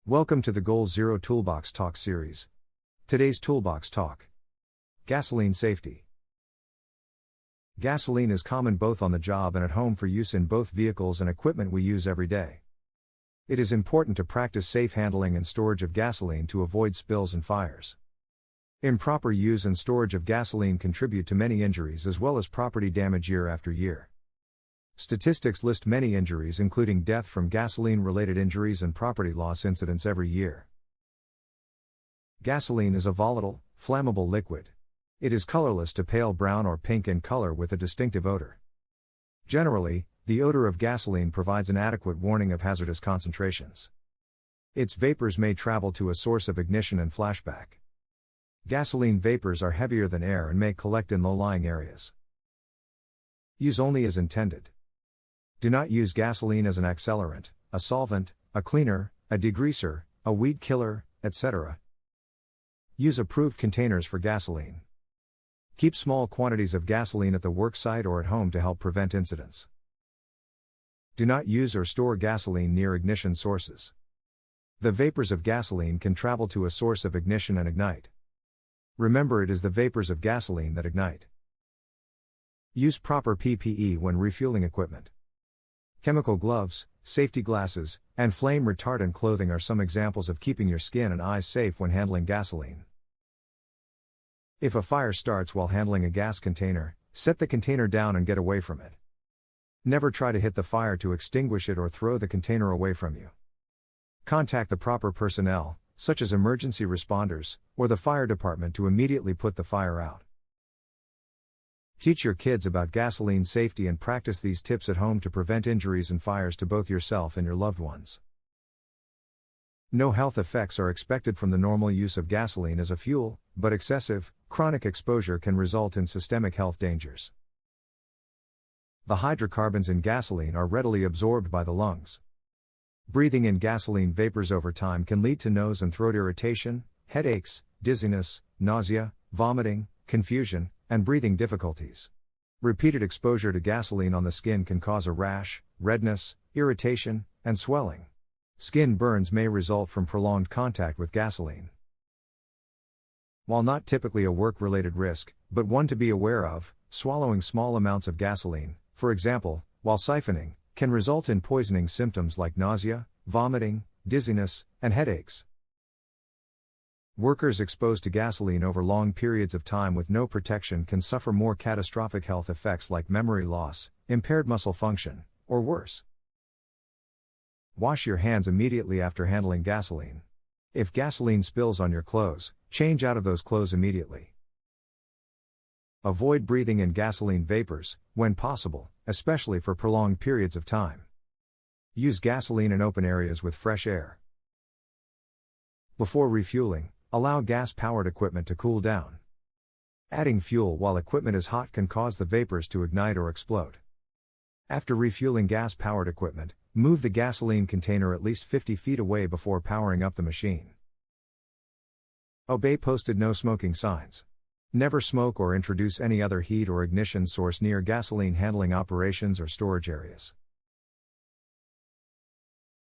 Welcome to the GoalZero Toolbox Talk series. Today's Toolbox Talk: Gasoline Safety. Gasoline is common both on the job and at home for use in both vehicles and equipment we use every day. It is important to practice safe handling and storage of gasoline to avoid spills and fires. Improper use and storage of gasoline contribute to many injuries as well as property damage year after year. Statistics list many injuries, including death from gasoline-related injuries and property loss incidents every year. Gasoline is a volatile, flammable liquid. It is colorless to pale brown or pink in color with a distinctive odor. Generally, the odor of gasoline provides an adequate warning of hazardous concentrations. Its vapors may travel to a source of ignition and flashback. Gasoline vapors are heavier than air and may collect in low-lying areas. Use only as intended. Do not use gasoline as an accelerant, a solvent, a cleaner, a degreaser, a weed killer, etc. Use approved containers for gasoline. Keep small quantities of gasoline at the work site or at home to help prevent incidents. Do not use or store gasoline near ignition sources. The vapors of gasoline can travel to a source of ignition and ignite. Remember, it is the vapors of gasoline that ignite. Use proper PPE when refueling equipment. Chemical gloves, safety glasses, and flame retardant clothing are some examples of keeping your skin and eyes safe when handling gasoline. If a fire starts while handling a gas container, set the container down and get away from it. Never try to hit the fire to extinguish it or throw the container away from you. Contact the proper personnel, such as emergency responders, or the fire department to immediately put the fire out. Teach your kids about gasoline safety and practice these tips at home to prevent injuries and fires to both yourself and your loved ones. No health effects are expected from the normal use of gasoline as a fuel, but excessive, chronic exposure can result in systemic health dangers. The hydrocarbons in gasoline are readily absorbed by the lungs. Breathing in gasoline vapors over time can lead to nose and throat irritation, headaches, dizziness, nausea, vomiting, confusion, and breathing difficulties. Repeated exposure to gasoline on the skin can cause a rash, redness, irritation, and swelling. Skin burns may result from prolonged contact with gasoline. While not typically a work-related risk, but one to be aware of, swallowing small amounts of gasoline, for example, while siphoning, can result in poisoning symptoms like nausea, vomiting, dizziness, and headaches. Workers exposed to gasoline over long periods of time with no protection can suffer more catastrophic health effects like memory loss, impaired muscle function, or worse. Wash your hands immediately after handling gasoline. If gasoline spills on your clothes, change out of those clothes immediately. Avoid breathing in gasoline vapors, when possible, especially for prolonged periods of time. Use gasoline in open areas with fresh air. Before refueling, allow gas-powered equipment to cool down. Adding fuel while equipment is hot can cause the vapors to ignite or explode. After refueling gas-powered equipment, move the gasoline container at least 50 feet away before powering up the machine. Obey posted no smoking signs. Never smoke or introduce any other heat or ignition source near gasoline handling operations or storage areas.